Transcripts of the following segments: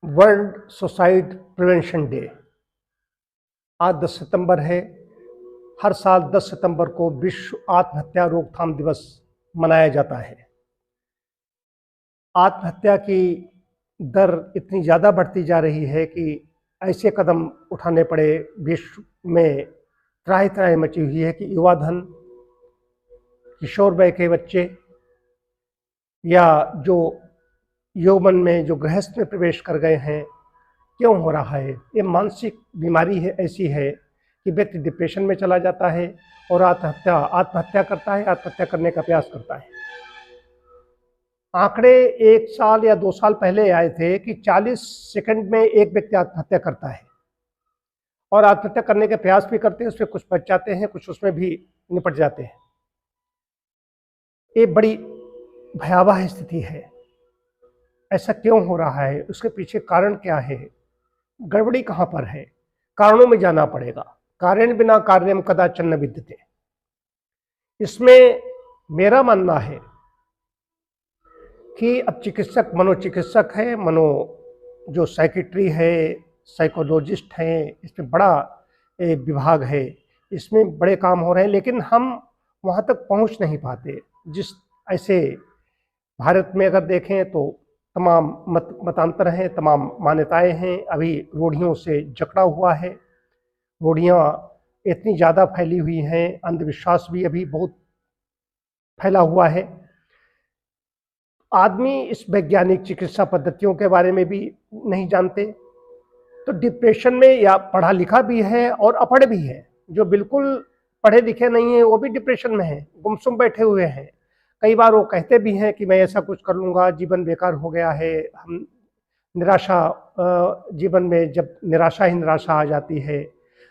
World suicide prevention day आज 10 सितंबर है। हर साल 10 सितंबर को विश्व आत्महत्या रोकथाम दिवस मनाया जाता है। आत्महत्या की दर इतनी ज़्यादा बढ़ती जा रही है कि ऐसे कदम उठाने पड़े। विश्व में त्राहि त्राहि मची हुई है कि युवा धन, किशोर वय के बच्चे या जो यौवन में जो गृहस्थ में प्रवेश कर गए हैं, क्यों हो रहा है? ये मानसिक बीमारी है, ऐसी है कि व्यक्ति डिप्रेशन में चला जाता है और आत्महत्या करता है, आत्महत्या करने का प्रयास करता है। आंकड़े 1 साल या 2 साल पहले आए थे कि 40 सेकंड में एक व्यक्ति आत्महत्या करता है और आत्महत्या करने के प्रयास भी करते हैं, उसमें कुछ बच जाते हैं, कुछ उसमें भी निपट जाते हैं। ये बड़ी भयावह स्थिति है। ऐसा क्यों हो रहा है? उसके पीछे कारण क्या है? गड़बड़ी कहाँ पर है? कारणों में जाना पड़ेगा। कारण बिना कार्यम कदाचन न विद्यते। इसमें मेरा मानना है कि अब चिकित्सक, मनोचिकित्सक है, जो साइकेट्री है, साइकोलॉजिस्ट हैं, इसमें बड़ा विभाग है, इसमें बड़े काम हो रहे हैं, लेकिन हम वहाँ तक पहुँच नहीं पाते। ऐसे भारत में अगर देखें तो तमाम मतांतर हैं, तमाम मान्यताएं हैं, अभी रूढ़ियों से जकड़ा हुआ है। रूढ़ियाँ इतनी ज़्यादा फैली हुई हैं, अंधविश्वास भी अभी बहुत फैला हुआ है। आदमी इस वैज्ञानिक चिकित्सा पद्धतियों के बारे में भी नहीं जानते, तो डिप्रेशन में या पढ़ा लिखा भी है और अपढ़ भी है। जो बिल्कुल पढ़े लिखे नहीं है वो भी डिप्रेशन में है, गुमसुम बैठे हुए हैं। कई बार वो कहते भी हैं कि मैं ऐसा कुछ कर लूँगा, जीवन बेकार हो गया है। हम जीवन में जब निराशा ही निराशा आ जाती है,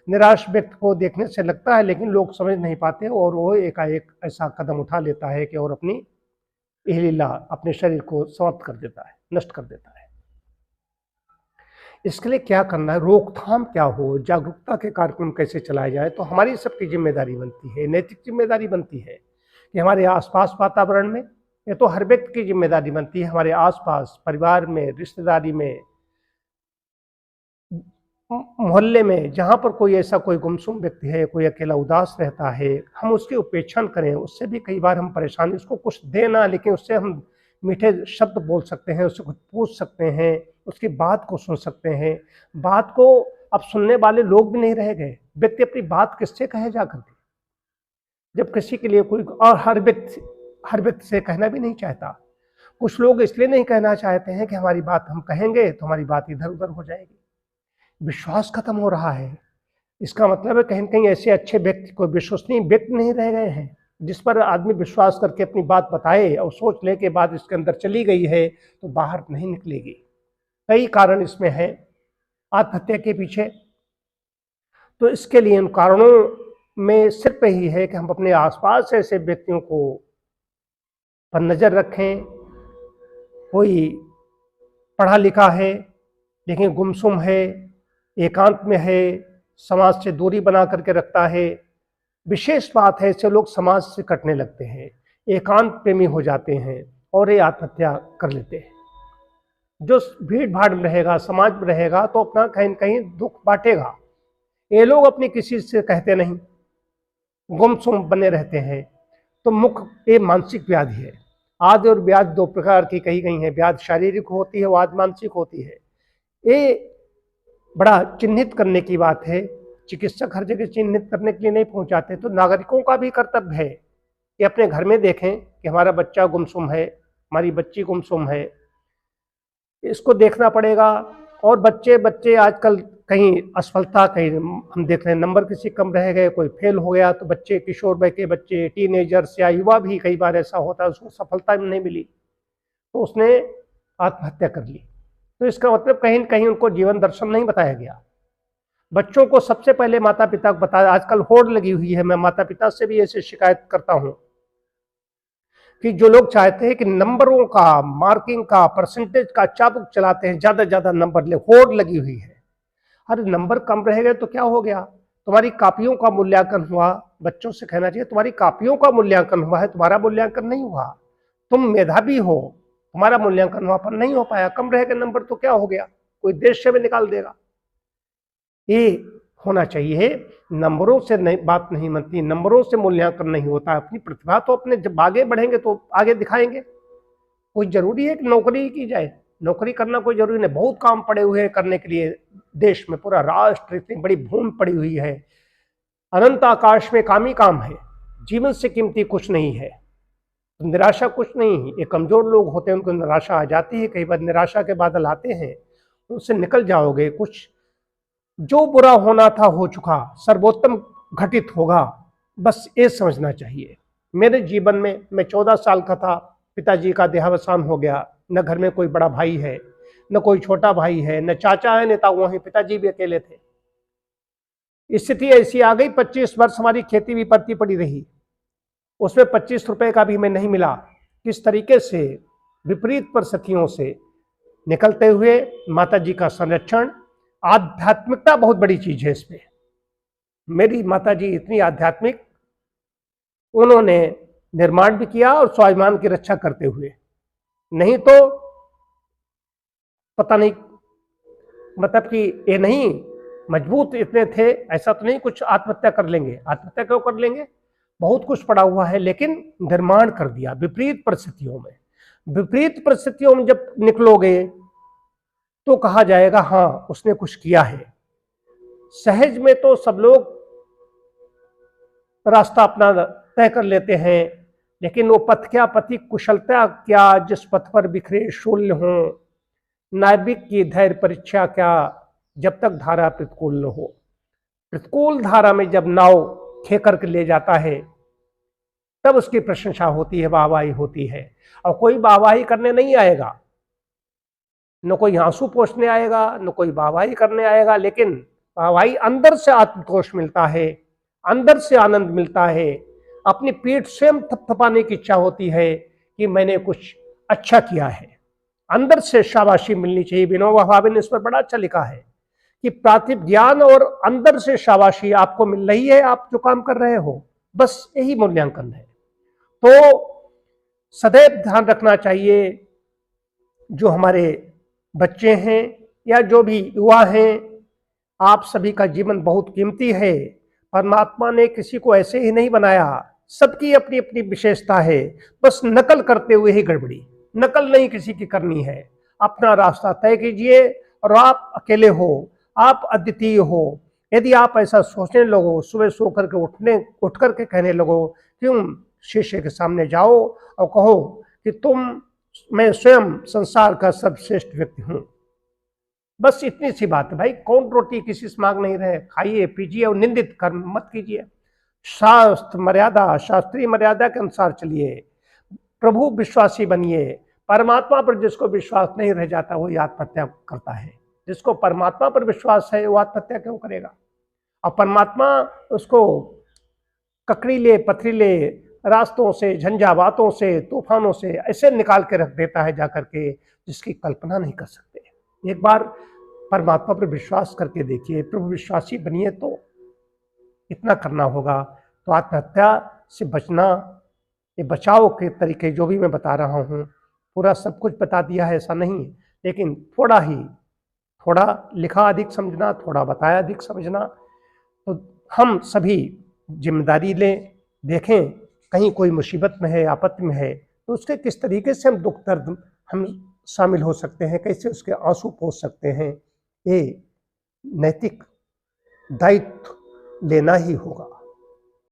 निराश व्यक्ति को देखने से लगता है, लेकिन लोग समझ नहीं पाते और वो एकाएक ऐसा कदम उठा लेता है कि और अपनी लीला, अपने शरीर को समाप्त कर देता है, नष्ट कर देता है। इसके लिए क्या करना है? रोकथाम क्या हो, जागरूकता के कार्यक्रम कैसे चलाए जाए, तो हमारी सबकी जिम्मेदारी बनती है, नैतिक जिम्मेदारी बनती है कि हमारे आसपास वातावरण में, ये तो हर व्यक्ति की जिम्मेदारी बनती है, हमारे आसपास, परिवार में, रिश्तेदारी में, मोहल्ले में, जहाँ पर कोई गुमसुम व्यक्ति है, कोई अकेला उदास रहता है, हम उसकी उपेक्षा करें। उससे भी कई बार हम परेशानी, उसको कुछ देना, लेकिन उससे हम मीठे शब्द बोल सकते हैं, उससे कुछ पूछ सकते हैं, उसकी बात को सुन सकते हैं। बात को अब सुनने वाले लोग भी नहीं रह गए। व्यक्ति अपनी बात किससे कहे जा करके, जब किसी के लिए कोई, और हर व्यक्ति से कहना भी नहीं चाहता। कुछ लोग इसलिए नहीं कहना चाहते हैं कि हमारी बात हम कहेंगे तो हमारी बात इधर उधर हो जाएगी। विश्वास खत्म हो रहा है। इसका मतलब है कहीं न कहीं ऐसे अच्छे व्यक्ति, कोई विश्वसनीय व्यक्ति नहीं रह गए हैं, जिस पर आदमी विश्वास करके अपनी बात बताए और सोच ले के बाद इसके अंदर चली गई है तो बाहर नहीं निकलेगी। कई कारण इसमें है आत्महत्या के पीछे। तो इसके लिए इन कारणों में सिर्फ यही है कि हम अपने आसपास ऐसे व्यक्तियों को पर नज़र रखें। कोई पढ़ा लिखा है लेकिन गुमसुम है, एकांत में है, समाज से दूरी बना करके रखता है। विशेष बात है, ऐसे लोग समाज से कटने लगते हैं, एकांत प्रेमी हो जाते हैं और ये आत्महत्या कर लेते हैं। जो भीड़ भाड़ में रहेगा, समाज में रहेगा, तो अपना कहीं न कहीं दुख बांटेगा। ये लोग अपनी किसी से कहते नहीं, गुमसुम बने रहते हैं। तो ये मानसिक व्याधि है। आदि और व्याधि 2 प्रकार की कही गई हैं। व्याधि शारीरिक होती है, वाद मानसिक होती है। ये बड़ा चिन्हित करने की बात है। चिकित्सक हर जगह चिन्हित करने के लिए नहीं पहुंचाते, तो नागरिकों का भी कर्तव्य है कि अपने घर में देखें कि हमारा बच्चा गुमसुम है, हमारी बच्ची गुमसुम है, इसको देखना पड़ेगा। और बच्चे आजकल कहीं असफलता, कहीं हम देख रहे हैं नंबर किसी कम रह गए, कोई फेल हो गया, तो बच्चे, किशोर वय के बच्चे, टीनेजर्स या युवा भी कई बार ऐसा होता है, उसको सफलता नहीं मिली तो उसने आत्महत्या कर ली। तो इसका मतलब कहीं न कहीं उनको जीवन दर्शन नहीं बताया गया। बच्चों को सबसे पहले माता पिता को बताया। आजकल होड़ लगी हुई है, मैं माता पिता से भी ऐसे शिकायत करता हूं कि जो लोग चाहते हैं कि नंबरों का, मार्किंग का, परसेंटेज का चाबुक चलाते हैं, ज्यादा ज्यादा नंबर ले, होड़ लगी हुई है। अरे नंबर कम रह गए तो क्या हो गया? तुम्हारी कापियों का मूल्यांकन हुआ। बच्चों से कहना चाहिए तुम्हारी कापियों का मूल्यांकन हुआ है, तुम्हारा मूल्यांकन नहीं हुआ। तुम मेधावी हो, तुम्हारा मूल्यांकन वहां पर नहीं हो पाया, कम रह गए नंबर तो क्या हो गया? कोई देश से भी निकाल देगा। ये होना चाहिए। नंबरों से नहीं बात नहीं बनती, नंबरों से मूल्यांकन नहीं होता। अपनी प्रतिभा तो अपने जब आगे बढ़ेंगे तो आगे दिखाएंगे। कोई जरूरी है कि नौकरी ही की जाए? नौकरी करना कोई जरूरी नहीं, बहुत काम पड़े हुए हैं करने के लिए। देश में पूरा राष्ट्र, इतनी बड़ी भूमि पड़ी हुई है, अनंत आकाश में काम ही काम है। जीवन से कीमती कुछ नहीं है, तो निराशा कुछ नहीं है। ये कमजोर लोग होते हैं, उनको निराशा आ जाती है, कई बार निराशा के बादल आते हैं, उनसे निकल जाओगे। कुछ जो बुरा होना था हो चुका, सर्वोत्तम घटित होगा, बस ये समझना चाहिए। मेरे जीवन में, मैं 14 साल का था, पिताजी का देहावसान हो गया। न घर में कोई बड़ा भाई है, न कोई छोटा भाई है, न चाचा है, न ताऊ है, पिताजी भी अकेले थे। स्थिति ऐसी आ गई, 25 वर्ष हमारी खेती भी पड़ती पड़ी रही, उसमें 25 रुपए का भी मैं नहीं मिला। किस तरीके से विपरीत परिस्थितियों से निकलते हुए माता जी का संरक्षण, आध्यात्मिकता बहुत बड़ी चीज है इसमें। मेरी माता जी इतनी आध्यात्मिक, उन्होंने निर्माण भी किया और स्वाभिमान की रक्षा करते हुए। नहीं तो पता नहीं, मतलब कि ये नहीं मजबूत इतने थे, ऐसा तो नहीं कुछ आत्महत्या कर लेंगे। आत्महत्या क्यों कर लेंगे? बहुत कुछ पड़ा हुआ है, लेकिन निर्माण कर दिया विपरीत परिस्थितियों में। विपरीत परिस्थितियों में जब निकलोगे तो कहा जाएगा हाँ उसने कुछ किया है। सहज में तो सब लोग रास्ता अपना तय कर लेते हैं, लेकिन वो पथ क्या, पथि कुशलता क्या, जिस पथ पर बिखरे शूल्य हों, नाविक की धैर्य परीक्षा क्या, जब तक धारा प्रतिकूल न हो। प्रतिकूल धारा में जब नाव खे करके ले जाता है, तब उसकी प्रशंसा होती है, वाहवाही होती है। और कोई वाहवाही करने नहीं आएगा, न कोई आंसू पोंछने आएगा, न कोई वाहवाही करने आएगा, लेकिन वाहवाही अंदर से आत्मतोष मिलता है, अंदर से आनंद मिलता है। अपनी पीठ स्वयं थपथपाने की इच्छा होती है कि मैंने कुछ अच्छा किया है। अंदर से शाबाशी मिलनी चाहिए। विनोबा भावे ने इस पर बड़ा अच्छा लिखा है कि प्रातिभ ज्ञान और अंदर से शाबाशी आपको मिल रही है, आप जो काम कर रहे हो, बस यही मूल्यांकन है। तो सदैव ध्यान रखना चाहिए, जो हमारे बच्चे हैं या जो भी युवा हैं, आप सभी का जीवन बहुत कीमती है। परमात्मा ने किसी को ऐसे ही नहीं बनाया, सबकी अपनी अपनी विशेषता है। बस नकल करते हुए ही गड़बड़ी, नकल नहीं किसी की करनी है। अपना रास्ता तय कीजिए, और आप अकेले हो, आप अद्वितीय हो। यदि आप ऐसा सोचने लगो, सुबह सो करके उठ करके कहने लगो, क्यों शीशे के सामने जाओ और कहो कि मैं स्वयं संसार का सर्वश्रेष्ठ व्यक्ति हूं। बस इतनी सी बात है भाई। कौन रोटी किसी से मांग नहीं रहे, खाइए पीजिए और निंदित कर्म मत कीजिए। शास्त्र मर्यादा, शास्त्रीय मर्यादा के अनुसार चलिए, प्रभु विश्वासी बनिए। परमात्मा पर जिसको विश्वास नहीं रह जाता वो आत्महत्या करता है। जिसको परमात्मा पर विश्वास है वो आत्महत्या क्यों करेगा? और परमात्मा उसको ककड़ीले पथरीले रास्तों से, झंझावातों से, तूफानों से ऐसे निकाल के रख देता है जाकर के, जिसकी कल्पना नहीं कर सकते। एक बार परमात्मा पर विश्वास करके देखिए, प्रभु विश्वासी बनिए, तो इतना करना होगा। तो आत्महत्या से बचना, ये बचाव के तरीके जो भी मैं बता रहा हूँ, पूरा सब कुछ बता दिया है ऐसा नहीं, लेकिन थोड़ा लिखा अधिक समझना, थोड़ा बताया अधिक समझना। तो हम सभी जिम्मेदारी लें, देखें कहीं कोई मुसीबत में है, आपत्ति में है, तो उसके किस तरीके से हम दुख दर्द हम शामिल हो सकते हैं, कैसे उसके आंसू पोंछ सकते हैं। ये नैतिक दायित्व लेना ही होगा।